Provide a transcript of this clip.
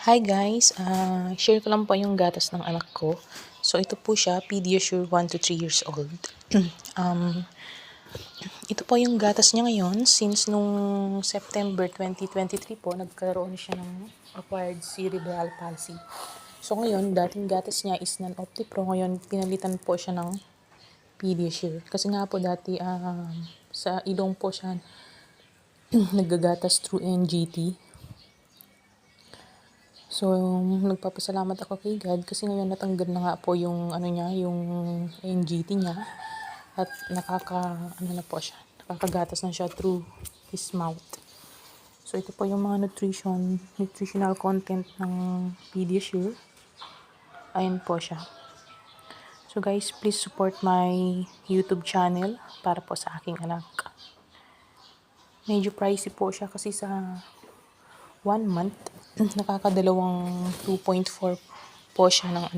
Hi guys, share ko lang po yung gatas ng anak ko. So ito po siya, Pediasure 1 to 3 years old. Ito po yung gatas niya ngayon since nung September 2023 po, nagkaroon siya ng acquired cerebral palsy. So ngayon, dating gatas niya is non-Optipro, ngayon pinalitan po siya ng Pediasure. Kasi nga po dati sa ilong po siya naggagatas through NGT. So, nagpapasalamat ako kay God kasi ngayon natanggal na nga po yung yung NGT niya at nakakagatas na siya through his mouth. So, ito po yung mga nutritional content ng Pediasure. Ayun po siya. So, guys, please support my YouTube channel para po sa aking anak. Medyo pricey po siya kasi sa 1 month, nakakadalawang 2.4 po siya ng